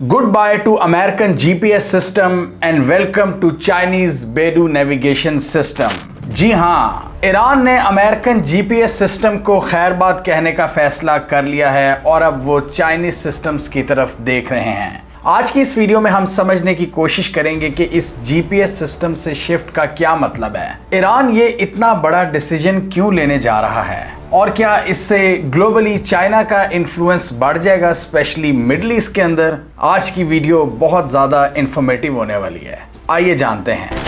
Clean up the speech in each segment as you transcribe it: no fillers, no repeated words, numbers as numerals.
Goodbye to American GPS system and welcome to Chinese Beidou navigation system. जी हाँ, Iran ने American GPS system को खैरबाद कहने का फैसला कर लिया है और अब वो चाइनीज सिस्टम्स की तरफ देख रहे हैं। आज की इस वीडियो में हम समझने की कोशिश करेंगे कि इस जीपीएस सिस्टम से शिफ्ट का क्या मतलब है, ईरान ये इतना बड़ा डिसीजन क्यों लेने जा रहा है और क्या इससे ग्लोबली चाइना का इन्फ्लुएंस बढ़ जाएगा, स्पेशली मिडिल ईस्ट के अंदर। आज की वीडियो बहुत ज़्यादा इंफॉर्मेटिव होने वाली है, आइए जानते हैं।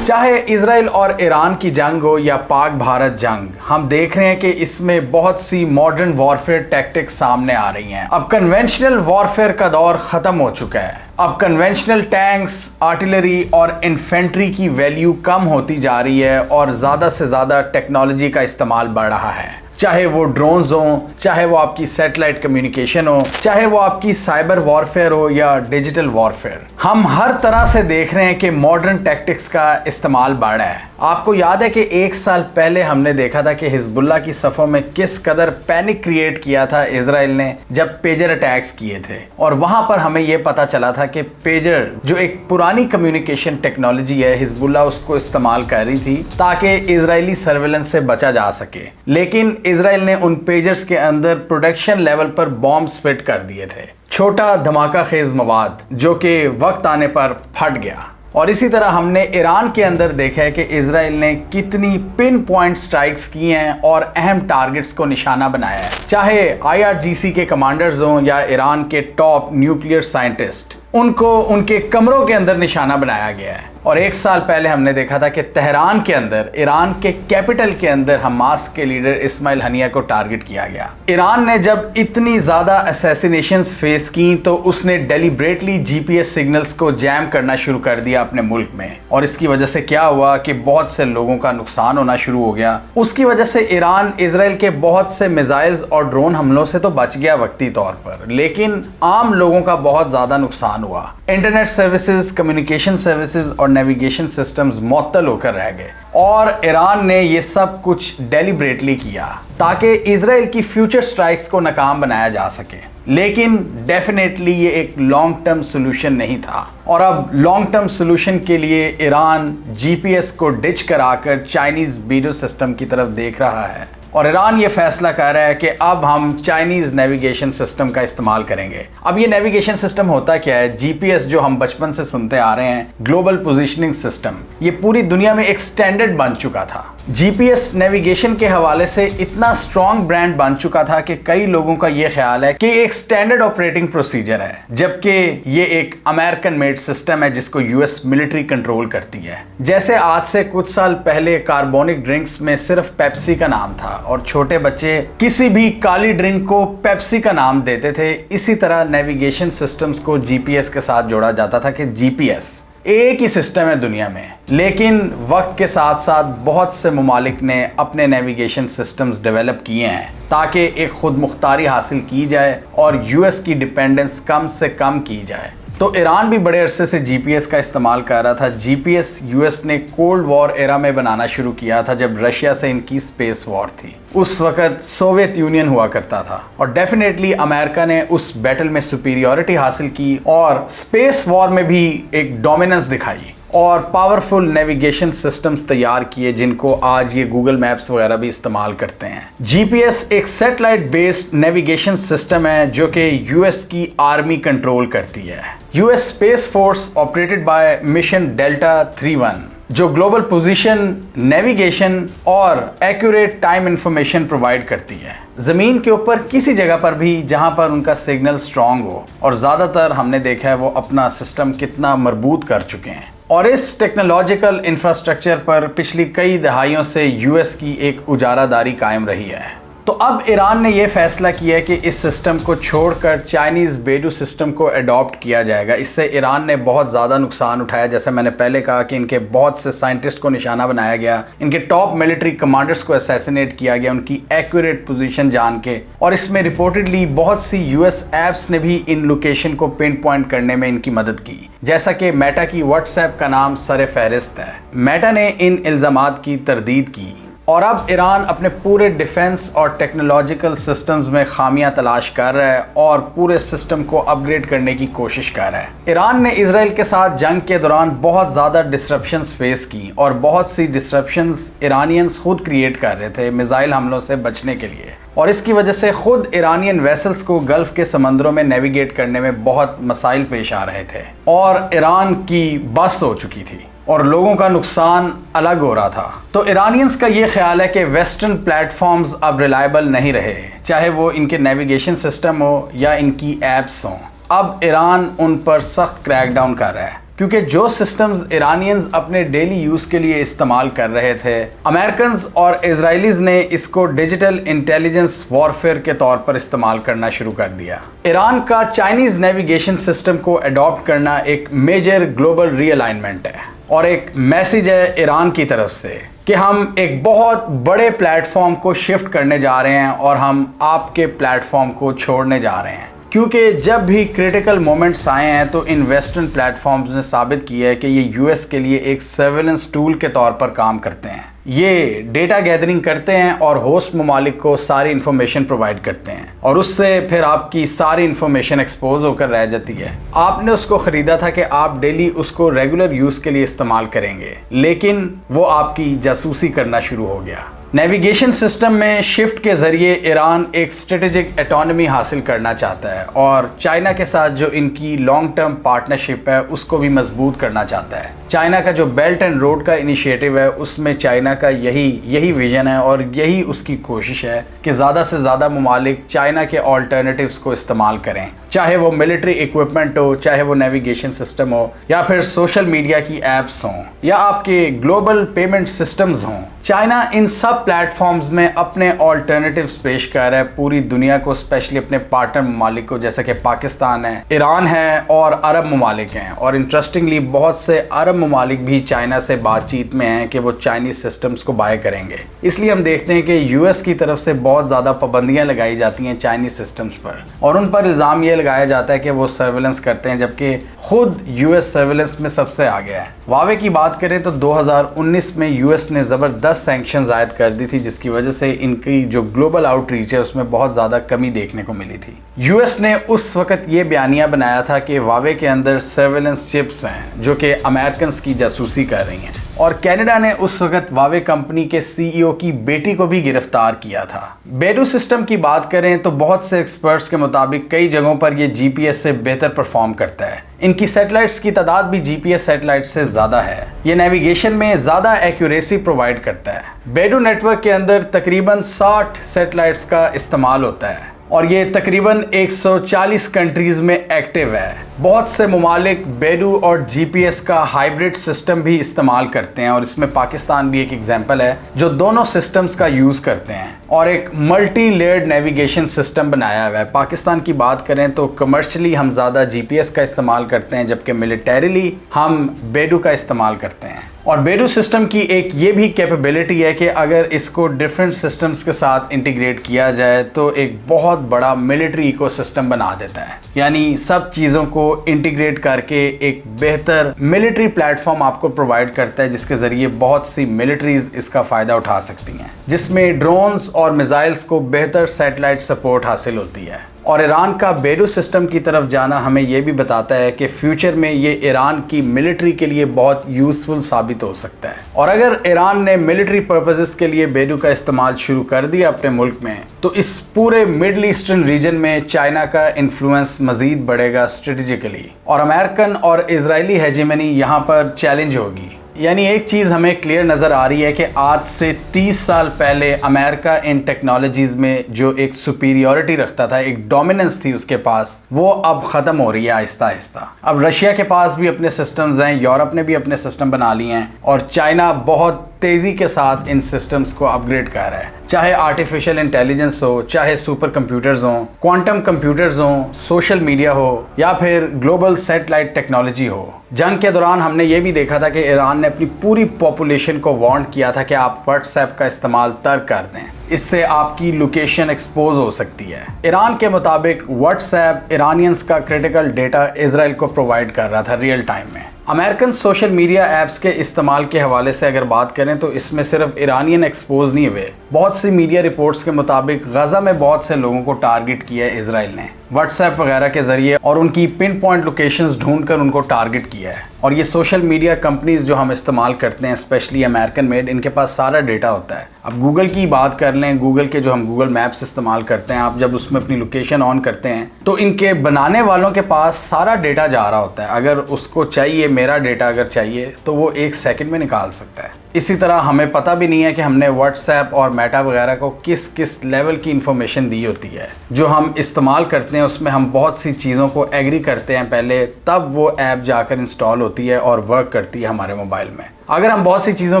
चाहे इजराइल और ईरान की जंग हो या पाक भारत जंग, हम देख रहे हैं कि इसमें बहुत सी मॉडर्न वॉरफेयर टैक्टिक्स सामने आ रही हैं। अब कन्वेंशनल वॉरफेयर का दौर खत्म हो चुका है। अब कन्वेंशनल टैंक्स, आर्टिलरी और इन्फेंट्री की वैल्यू कम होती जा रही है और ज़्यादा से ज़्यादा टेक्नोलॉजी का इस्तेमाल बढ़ रहा है। चाहे वो ड्रोन्स हो, चाहे वो आपकी सैटेलाइट कम्युनिकेशन हो, चाहे वो आपकी साइबर वॉरफेयर हो या डिजिटल वॉरफेयर, हम हर तरह से देख रहे हैं कि मॉडर्न टैक्टिक्स का इस्तेमाल बढ़ रहा है। आपको याद है कि एक साल पहले हमने देखा था कि हिजबुल्लाह की सफ़ों में किस कदर पैनिक क्रिएट किया था इजराइल ने जब पेजर अटैक्स किए थे, और वहां पर हमें यह पता चला था कि पेजर जो एक पुरानी कम्युनिकेशन टेक्नोलॉजी है, हिजबुल्लाह उसको इस्तेमाल कर रही थी ताकि इजरायली सर्वेलेंस से बचा जा सके। लेकिन इजराइल ने उन पेजर्स के अंदर प्रोडक्शन लेवल पर बॉम्ब्स फिट कर दिए थे, छोटा धमाका खेज मवाद जो कि वक्त आने पर फट गया। और इसी तरह हमने ईरान के अंदर देखा है कि इजराइल ने कितनी पिन पॉइंट स्ट्राइक्स की हैं और अहम टारगेट्स को निशाना बनाया है। चाहे IRGC के कमांडर्स हों या ईरान के टॉप न्यूक्लियर साइंटिस्ट, उनको उनके कमरों के अंदर निशाना बनाया गया है। और एक साल पहले हमने देखा था कि तेहरान के अंदर, ईरान के कैपिटल के अंदर, हमास के लीडर इस्माइल हनिया को टारगेट किया गया। ईरान ने जब इतनी ज़्यादा असैसिनेशंस फेस की तो उसने डेलिब्रेटली जीपीएस सिग्नल्स को जैम करना शुरू कर दिया अपने मुल्क में, और इसकी वजह से क्या हुआ कि बहुत से लोगों का नुकसान होना शुरू हो गया। उसकी वजह से ईरान इजराइल के बहुत से मिसाइल्स और ड्रोन हमलों से तो बच गया वक्ती तौर पर, लेकिन आम लोगों का बहुत ज़्यादा नुकसान हुआ। इंटरनेट सर्विसेज, कम्युनिकेशन सर्विसेज और नेविगेशन सिस्टम्स मुअत्तल होकर रह गए, और ईरान ने ये सब कुछ डेलिब्रेटली किया ताकि इजराइल की फ्यूचर स्ट्राइक्स को नाकाम बनाया जा सके। लेकिन डेफिनेटली ये एक लॉन्ग टर्म सोल्यूशन नहीं था, और अब लॉन्ग टर्म सोल्यूशन के लिए ईरान जीपीएस को डिच कराकर चाइनीज बीडो सिस्टम की तरफ देख रहा है, और ईरान ये फैसला कर रहा है कि अब हम चाइनीज नेविगेशन सिस्टम का इस्तेमाल करेंगे। अब ये नेविगेशन सिस्टम होता क्या है? जीपीएस जो हम बचपन से सुनते आ रहे हैं, ग्लोबल पोजीशनिंग सिस्टम, ये पूरी दुनिया में एक स्टैंडर्ड बन चुका था। जीपीएस नेविगेशन के हवाले से इतना स्ट्रॉन्ग ब्रांड बन चुका था कि कई लोगों का ये ख्याल है कि एक स्टैंडर्ड ऑपरेटिंग प्रोसीजर है, जबकि ये एक अमेरिकन मेड सिस्टम है जिसको यूएस मिलिट्री कंट्रोल करती है। जैसे आज से कुछ साल पहले कार्बोनिक ड्रिंक्स में सिर्फ पेप्सी का नाम था और छोटे बच्चे किसी भी काली ड्रिंक को पेप्सी का नाम देते थे, इसी तरह नेविगेशन सिस्टम्स को जीपीएस के साथ जोड़ा जाता था कि जीपीएस एक ही सिस्टम है दुनिया में। लेकिन वक्त के साथ साथ बहुत से ममालिक ने अपने नेविगेशन सिस्टम्स डेवलप किए हैं ताकि एक खुद मुख्तारी हासिल की जाए और यूएस की डिपेंडेंस कम से कम की जाए। तो ईरान भी बड़े अरसे से जीपीएस का इस्तेमाल कर रहा था। जीपीएस यूएस ने कोल्ड वॉर एरा में बनाना शुरू किया था, जब रशिया से इनकी स्पेस वॉर थी। उस वक्त सोवियत यूनियन हुआ करता था, और डेफिनेटली अमेरिका ने उस बैटल में सुपीरियॉरिटी हासिल की और स्पेस वॉर में भी एक डोमिनेंस दिखाई और पावरफुल नेविगेशन सिस्टम्स तैयार किए, जिनको आज ये गूगल मैप्स वगैरह भी इस्तेमाल करते हैं। जीपीएस एक सैटेलाइट बेस्ड नेविगेशन सिस्टम है जो कि यूएस की आर्मी कंट्रोल करती है। US space force operated by mission delta 31 जो ग्लोबल पोजीशन, नेविगेशन और एक्यूरेट टाइम इंफॉर्मेशन प्रोवाइड करती है जमीन के ऊपर किसी जगह पर भी जहां पर उनका सिग्नल स्ट्रांग हो। और ज्यादातर हमने देखा है वो अपना सिस्टम कितना मजबूत कर चुके हैं, और इस टेक्नोलॉजिकल इंफ्रास्ट्रक्चर पर पिछली कई दहाइयों से यूएस की एक उजारादारी कायम रही है। तो अब ईरान ने यह फैसला किया है कि इस सिस्टम को छोड़कर चाइनीज बेडू सिस्टम को अडॉप्ट किया जाएगा। इससे ईरान ने बहुत ज़्यादा नुकसान उठाया। जैसे मैंने पहले कहा कि इनके बहुत से साइंटिस्ट को निशाना बनाया गया, इनके टॉप मिलिट्री कमांडर्स को असैसिनेट किया गया उनकी एक्यूरेट पोजीशन जान के, और इसमें रिपोर्टेडली बहुत सी यूएस ऐप्स ने भी इन लोकेशन को पिन पॉइंट करने में इनकी मदद की। जैसा कि मेटा की व्हाट्सएप का नाम सर फहरिस्त है। मेटा ने इन इल्ज़ामात की तरदीद की اور اب ایران اپنے پورے ڈیفنس اور ٹیکنالوجیکل سسٹمز میں خامیاں تلاش کر رہا ہے اور پورے سسٹم کو اپ گریڈ کرنے کی کوشش کر رہا ہے۔ ایران نے اسرائیل کے ساتھ جنگ کے دوران بہت زیادہ ڈسرپشنز فیس کی اور بہت سی ڈسرپشنز ایرانینز خود کریٹ کر رہے تھے میزائل حملوں سے بچنے کے لیے، اور اس کی وجہ سے خود ایرانین ویسلز کو گلف کے سمندروں میں نیویگیٹ کرنے میں بہت مسائل پیش آ رہے تھے اور ایران کی بس ہو چکی تھی اور لوگوں کا نقصان الگ ہو رہا تھا۔ تو ایرانینز کا یہ خیال ہے کہ ویسٹرن پلیٹ فارمز اب ریلائبل نہیں رہے، چاہے وہ ان کے نیویگیشن سسٹم ہو یا ان کی ایپس ہوں۔ اب ایران ان پر سخت کریک ڈاؤن کر رہا ہے، کیونکہ جو سسٹمز ایرانینز اپنے ڈیلی یوز کے لیے استعمال کر رہے تھے، امریکنز اور اسرائیلیز نے اس کو ڈیجیٹل انٹیلیجنس وارفیئر کے طور پر استعمال کرنا شروع کر دیا۔ ایران کا چائنیز نیویگیشن سسٹم کو اڈاپٹ کرنا ایک میجر گلوبل ری الائنمنٹ ہے اور ایک میسیج ہے ایران کی طرف سے کہ ہم ایک بہت بڑے پلیٹ فارم کو شفٹ کرنے جا رہے ہیں اور ہم آپ کے پلیٹ فارم کو چھوڑنے جا رہے ہیں، کیونکہ جب بھی کریٹیکل مومنٹس آئے ہیں تو ان ویسٹرن پلیٹ فارمز نے ثابت کیا ہے کہ یہ یو ایس کے لیے ایک سرویلنس ٹول کے طور پر کام کرتے ہیں۔ یہ ڈیٹا گیدرنگ کرتے ہیں اور ہوسٹ ممالک کو ساری انفارمیشن پرووائڈ کرتے ہیں، اور اس سے پھر آپ کی ساری انفارمیشن ایکسپوز ہو کر رہ جاتی ہے۔ آپ نے اس کو خریدا تھا کہ آپ ڈیلی اس کو ریگولر یوز کے لیے استعمال کریں گے، لیکن وہ آپ کی جاسوسی کرنا شروع ہو گیا۔ نیویگیشن سسٹم میں شفٹ کے ذریعے ایران ایک اسٹریٹجک اٹانومی حاصل کرنا چاہتا ہے اور چائنا کے ساتھ جو ان کی لانگ ٹرم پارٹنرشپ ہے اس کو بھی مضبوط کرنا چاہتا ہے۔ چائنا کا جو بیلٹ اینڈ روڈ کا انیشیٹو ہے اس میں چائنا کا یہی ویژن ہے اور یہی اس کی کوشش ہے کہ زیادہ سے زیادہ ممالک چائنا کے آلٹرنیٹیوز کو استعمال کریں، چاہے وہ ملٹری ایکوپمنٹ ہو، چاہے وہ نیویگیشن سسٹم ہو، یا پھر سوشل میڈیا کی ایپس ہوں، یا آپ کے گلوبل پیمنٹ سسٹمز ہوں۔ چائنا ان سب پلیٹ فارمز میں اپنے آلٹرنیٹیوز پیش کر رہا ہے پوری دنیا کو، اسپیشلی اپنے پارٹنر ممالک کو، جیسے کہ پاکستان ہے، ایران ہے اور عرب ممالک ہیں۔ اور انٹرسٹنگلی بہت سے عرب ممالک بھی چائنا سے بات چیت میں ہیں کہ وہ چائنیز سسٹمز کو بائی کریں گے۔ اس لیے ہم دیکھتے ہیں کہ یو ایس کی طرف سے بہت زیادہ پابندیاں لگائی جاتی ہیں چائنیز سسٹمز پر، اور ان پر الزام یہ لگایا جاتا ہے کہ وہ سرویلنس کرتے ہیں، جبکہ خود یو ایس سرویلنس میں سب سے آگے ہے۔ واوے کی بات کریں تو 2019 میں یو ایس نے زبردست سینکشنز عائد کر دی تھی، جس کی وجہ سے ان کی جو گلوبل آؤٹ ریچ ہے اس میں بہت زیادہ کمی دیکھنے کو ملی تھی۔ یو ایس نے اس وقت یہ بیانیہ بنایا تھا کہ واوے کے اندر سرویلنس چپس ہیں جو کہ امریکنز کی جاسوسی کر رہی ہیں، اور کینیڈا نے اس وقت واوے کمپنی کے سی ای او کی بیٹی کو بھی گرفتار کیا تھا۔ بیڈو سسٹم کی بات کریں تو بہت سے ایکسپرٹس کے مطابق کئی جگہوں پر یہ جی پی ایس سے بہتر پرفارم کرتا ہے۔ ان کی سیٹلائٹس کی تعداد بھی جی پی ایس سیٹلائٹ سے زیادہ ہے۔ یہ نیویگیشن میں زیادہ ایکوریسی پرووائڈ کرتا ہے۔ بیڈو نیٹ ورک کے اندر تقریباً 60 سیٹلائٹس کا استعمال ہوتا ہے اور یہ تقریباً 140 کنٹریز میں ایکٹیو ہے۔ بہت سے ممالک بیڈو اور جی پی ایس کا ہائبرڈ سسٹم بھی استعمال کرتے ہیں، اور اس میں پاکستان بھی ایک ایگزامپل ہے جو دونوں سسٹمز کا یوز کرتے ہیں اور ایک ملٹی لیئرڈ نیویگیشن سسٹم بنایا ہوا ہے۔ پاکستان کی بات کریں تو کمرشلی ہم زیادہ جی پی ایس کا استعمال کرتے ہیں، جبکہ ملیٹریلی ہم بیڈو کا استعمال کرتے ہیں۔ اور بیڈو سسٹم کی ایک یہ بھی کیپیبلٹی ہے کہ اگر اس کو ڈیفرنٹ سسٹمز کے ساتھ انٹیگریٹ کیا جائے تو ایک بہت بڑا ملٹری ایکو سسٹم بنا دیتا ہے، یعنی سب چیزوں کو انٹیگریٹ کر کے ایک بہتر ملٹری پلیٹ فارم آپ کو پرووائڈ کرتا ہے، جس کے ذریعے بہت سی ملٹریز اس کا فائدہ اٹھا سکتی ہیں، جس میں ڈرونز اور میزائلز کو بہتر سیٹلائٹ سپورٹ حاصل ہوتی ہے۔ اور ایران کا بیڈو سسٹم کی طرف جانا ہمیں یہ بھی بتاتا ہے کہ فیوچر میں یہ ایران کی ملٹری کے لیے بہت یوزفل ثابت ہو سکتا ہے، اور اگر ایران نے ملٹری پرپزز کے لیے بیڈو کا استعمال شروع کر دیا اپنے ملک میں تو اس پورے مڈل ایسٹرن ریجن میں چائنا کا انفلوئنس مزید بڑھے گا اسٹریٹجیکلی، اور امریکن اور اسرائیلی ہیجیمنی یہاں پر چیلنج ہوگی۔ یعنی ایک چیز ہمیں کلیئر نظر آ رہی ہے کہ آج سے 30 سال پہلے امریکہ ان ٹیکنالوجیز میں جو ایک سپیریورٹی رکھتا تھا، ایک ڈومیننس تھی اس کے پاس، وہ اب ختم ہو رہی ہے آہستہ آہستہ۔ اب رشیا کے پاس بھی اپنے سسٹمز ہیں، یورپ نے بھی اپنے سسٹم بنا لیے ہیں، اور چائنا بہت تیزی کے ساتھ ان سسٹمز کو اپ گریڈ کر رہا ہے، چاہے آرٹیفیشل انٹیلیجنس ہو، چاہے سپر کمپیوٹرز ہوں، کوانٹم کمپیوٹرز ہوں، سوشل میڈیا ہو، یا پھر گلوبل سیٹلائٹ ٹیکنالوجی ہو۔ جنگ کے دوران ہم نے یہ بھی دیکھا تھا کہ ایران نے اپنی پوری پاپولیشن کو وارن کیا تھا کہ آپ واٹس ایپ کا استعمال ترک کر دیں، اس سے آپ کی لوکیشن ایکسپوز ہو سکتی ہے۔ ایران کے مطابق واٹس ایپ ایرانینز کا کریٹیکل ڈیٹا اسرائیل کو پرووائڈ کر رہا تھا ریئل ٹائم میں۔ अमेरिकन सोशल मीडिया ऐप्स के इस्तेमाल के हवाले से अगर बात करें तो इसमें सिर्फ ईरानियन एक्सपोज नहीं हुए। बहुत सी मीडिया रिपोर्ट्स के मुताबिक गजा में बहुत से लोगों को टारगेट किया है इसराइल ने व्हाट्सएप वगैरह के जरिए, और उनकी पिन पॉइंट लोकेशंस ढूंढकर उनको टारगेट किया है। और ये सोशल मीडिया कंपनीज जो हम इस्तेमाल करते हैं, स्पेशली अमेरिकन मेड, इनके पास सारा डेटा होता है। अब गूगल की बात कर लें, गूगल के जो हम गूगल मैप्स इस्तेमाल करते हैं, आप जब उसमें अपनी लोकेशन ऑन करते हैं तो इनके बनाने वालों के पास सारा डेटा जा रहा होता है। अगर उसको चाहिए, मेरा डेटा अगर चाहिए, तो वो 1 सेकंड में निकाल सकता है। इसी तरह हमें पता भी नहीं है कि हमने व्हाट्सएप और मेटा वगैरह को किस किस लेवल की इंफॉर्मेशन दी होती है। जो हम इस्तेमाल करते हैं उसमें हम बहुत सी चीज़ों को एग्री करते हैं पहले, तब वो ऐप जाकर इंस्टॉल होती है और वर्क करती है हमारे मोबाइल में। अगर हम बहुत सी चीज़ों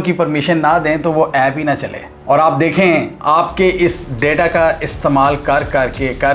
की परमिशन ना दें तो वो ऐप ही ना चले। और आप देखें, आपके इस डेटा का इस्तेमाल कर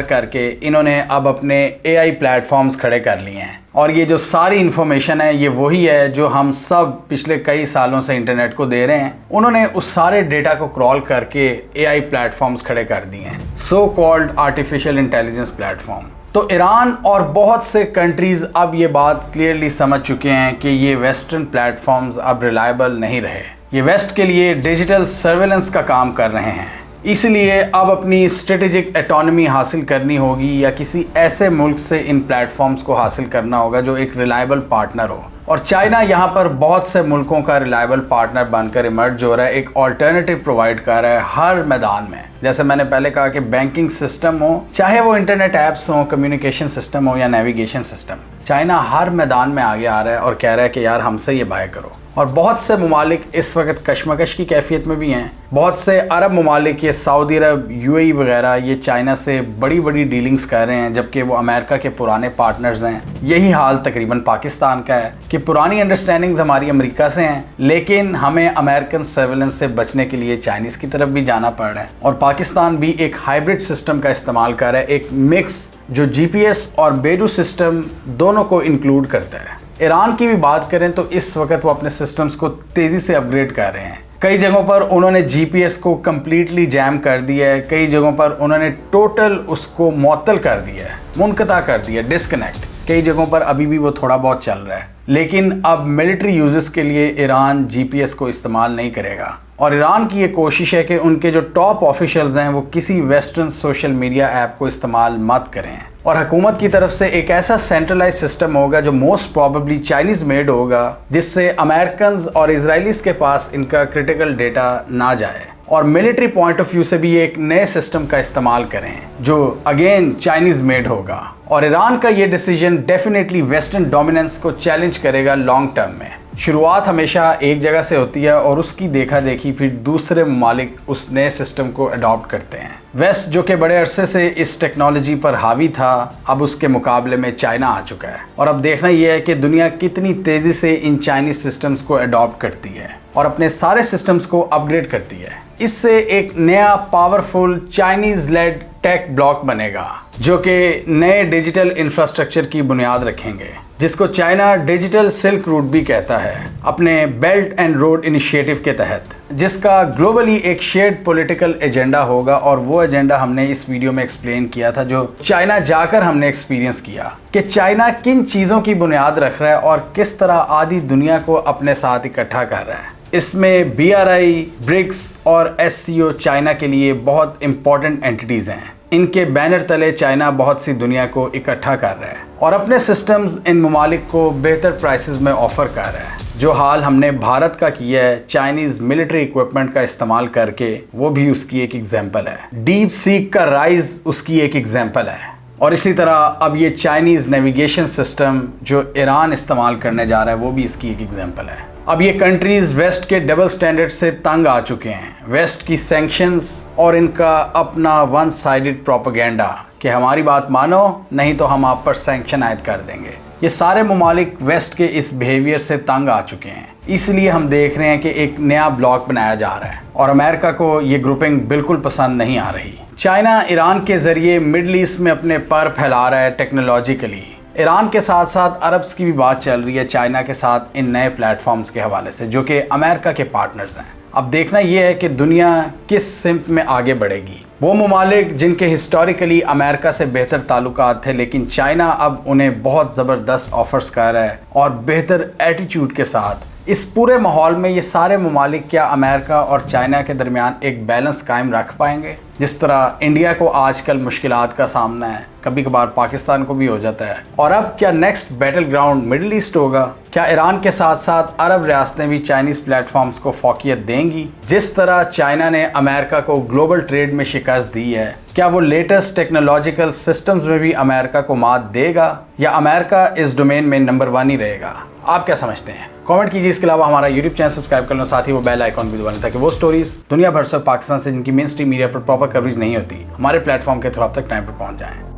करके इन्होंने अब अपने AI प्लेटफॉर्म्स खड़े कर लिए हैं। और ये जो सारी इन्फॉर्मेशन है, ये वही है जो हम सब पिछले कई सालों से इंटरनेट को दे रहे हैं। उन्होंने उस सारे डेटा को क्रॉल करके AI प्लेटफॉर्म्स खड़े कर दिए हैं, so called artificial intelligence platform. तो ईरान और बहुत से कंट्रीज़ अब ये बात क्लियरली समझ चुके हैं कि ये वेस्टर्न प्लेटफॉर्म्स अब रिलायबल नहीं रहे। ये वेस्ट के लिए डिजिटल सर्वेलेंस का काम कर रहे हैं, इसलिए अब अपनी स्ट्रेटेजिक एटॉनमी हासिल करनी होगी या किसी ऐसे मुल्क से इन प्लेटफॉर्म्स को हासिल करना होगा जो एक रिलायबल पार्टनर हो। और चाइना यहाँ पर बहुत से मुल्कों का रिलायबल पार्टनर बनकर इमर्ज हो रहा है, एक ऑल्टरनेटिव प्रोवाइड कर रहा है हर मैदान में। जैसे मैंने पहले कहा कि बैंकिंग सिस्टम हो, चाहे वो इंटरनेट ऐप्स हो, कम्युनिकेशन सिस्टम हो या नेविगेशन सिस्टम, चाइना हर मैदान में आगे आ रहा है और कह रहा है कि यार हमसे ये बाय करो। और बहुत से ममालिक इस वक्त कशमकश की कैफियत में भी हैं। बहुत से अरब ममालिक, ये सऊदी अरब, UAE वगैरह, ये चाइना से बड़ी बड़ी डीलिंग्स कर रहे हैं, जबकि वो अमेरिका के पुराने पार्टनर्स हैं। यही हाल तकरीबन पाकिस्तान का है कि पुरानी अंडरस्टैंडिंग्स हमारी अमेरिका से हैं, लेकिन हमें अमेरिकन सर्वेलेंस से बचने के लिए चाइनीज़ की तरफ भी जाना पड़ रहा है। और पाकिस्तान भी एक हाइब्रिड सिस्टम का इस्तेमाल कर रहा है, एक मिक्स जो GPS और बेडू सिस्टम दोनों को इंक्लूड करता है। ईरान की भी बात करें तो इस वक्त वो अपने सिस्टम्स को तेज़ी से अपग्रेड कर रहे हैं। कई जगहों पर उन्होंने GPS को कम्प्लीटली जैम कर दिया है, कई जगहों पर उन्होंने टोटल उसको मुअत्तल कर दिया है, मुनक़ता कर दिया, डिस्कनेक्ट। कई जगहों पर अभी भी वो थोड़ा बहुत चल रहा है, लेकिन अब मिलिट्री यूजेस के लिए ईरान GPS को इस्तेमाल नहीं करेगा। और ईरान की ये कोशिश है कि उनके जो टॉप ऑफिशियल्स हैं वो किसी वेस्टर्न सोशल मीडिया ऐप को इस्तेमाल मत करें। और हुकूमत की तरफ से एक ऐसा सेंट्रलाइज सिस्टम होगा जो मोस्ट प्रॉबेबली चाइनीज मेड होगा, जिससे अमेरिकन्स और इजरायलीज के पास इनका क्रिटिकल डेटा ना जाए। और मिलिट्री पॉइंट ऑफ व्यू से भी एक नए सिस्टम का इस्तेमाल करें जो अगेन चाइनीज मेड होगा। और ईरान का ये डिसीजन डेफिनेटली वेस्टर्न डोमिनेंस को चैलेंज करेगा लॉन्ग टर्म में। शुरुआत हमेशा एक जगह से होती है और उसकी देखा देखी फिर दूसरे ममालिक उस नए सिस्टम को अडॉप्ट करते हैं। वेस्ट जो कि बड़े अरसे से इस टेक्नोलॉजी पर हावी था, अब उसके मुकाबले में चाइना आ चुका है। और अब देखना यह है कि दुनिया कितनी तेज़ी से इन चाइनीज सिस्टम्स को अडॉप्ट करती है और अपने सारे सिस्टम्स को अपग्रेड करती है। इससे एक नया powerful Chinese led tech bloc बनेगा जो कि नए डिजिटल इंफ्रास्ट्रक्चर की बुनियाद रखेंगे, जिसको चाइना डिजिटल सिल्क रूट भी कहता है, अपने बेल्ट एंड रोड इनिशिएटिव के तहत, जिसका ग्लोबली एक शेयर्ड पॉलिटिकल एजेंडा होगा। और वो एजेंडा हमने इस वीडियो में एक्सप्लेन किया था, जो चाइना जाकर हमने एक्सपीरियंस किया कि चाइना किन चीज़ों की बुनियाद रख रहा है और किस तरह आधी दुनिया को अपने साथ इकट्ठा कर रहा है। इसमें BRI, ब्रिक्स और SCO चाइना के लिए बहुत इंपॉर्टेंट एंटिटीज़ हैं। इनके बैनर तले चाइना बहुत सी दुनिया को इकट्ठा कर रहा है और अपने सिस्टम्स इन ममालिक को बेहतर प्राइसेस में ऑफर कर रहा है। जो हाल हमने भारत का किया है चाइनीज़ मिलिट्री इक्विपमेंट का इस्तेमाल करके, वो भी उसकी एक एग्जांपल है। डीप सीक का राइज उसकी एक एग्जांपल है। और इसी तरह अब ये चाइनीज़ नेविगेशन सिस्टम जो ईरान इस्तेमाल करने जा रहा है, वो भी इसकी एक एग्जांपल है। अब ये कंट्रीज़ वेस्ट के डबल स्टैंडर्ड से तंग आ चुके हैं, वेस्ट की सैंक्शंस और इनका अपना वन साइडेड प्रोपेगेंडा कि हमारी बात मानो नहीं तो हम आप पर सैंक्शन आयद कर देंगे। ये सारे ममालिक वेस्ट के इस बिहेवियर से तंग आ चुके हैं, इसलिए हम देख रहे हैं कि एक नया ब्लॉक बनाया जा रहा है और अमेरिका को ये ग्रुपिंग बिल्कुल पसंद नहीं आ रही। चाइना ईरान के ज़रिए मिडल ईस्ट में अपने पर फैला रहा है टेक्नोलॉजिकली। ईरान के साथ साथ अरब्स की भी बात चल रही है चाइना के साथ इन नए प्लेटफॉर्म्स के हवाले से, जो कि अमेरिका के पार्टनर्स हैं। अब देखना यह है कि दुनिया किस सिमत में आगे बढ़ेगी। वो ममालिक जिनके हिस्टोरिकली अमेरिका से बेहतर ताल्लुकात थे, लेकिन चाइना अब उन्हें बहुत ज़बरदस्त ऑफर्स कर रहा है और बेहतर एटीट्यूड के साथ। इस पूरे माहौल में ये सारे ममालिक क्या अमेरिका और चाइना के दरमियान एक बैलेंस कायम रख पाएंगे? जिस तरह इंडिया को आजकल मुश्किलात का सामना है, कभी कभार पाकिस्तान को भी हो जाता है। और अब क्या next battle ground middle east होगा? क्या ईरान के साथ साथ अरब रियासतें भी चाइनीज़ प्लेटफॉर्म्स को फौकियत देंगी? जिस तरह चाइना ने अमेरिका को ग्लोबल ट्रेड में शिकस्त दी है, क्या वो लेटेस्ट टेक्नोलॉजिकल सिस्टम्स में भी अमेरिका को मात देगा, या अमेरिका इस डोमेन में नंबर 1 ही रहेगा? आप क्या समझते हैं? कमेंट कीजिए। इसके अलावा हमारा यूट्यूब चैनल सब्सक्राइब कर लो, साथ ही वो बेल आइकॉन भी दबा लें ताकि वो स्टोरीज दुनिया भर से पाकिस्तान से जिनकी मेन स्ट्रीम मीडिया पर प्रॉपर कवरेज नहीं होती, हमारे प्लेटफॉर्म के थ्रू आप तक टाइम पर पहुंच जाएं।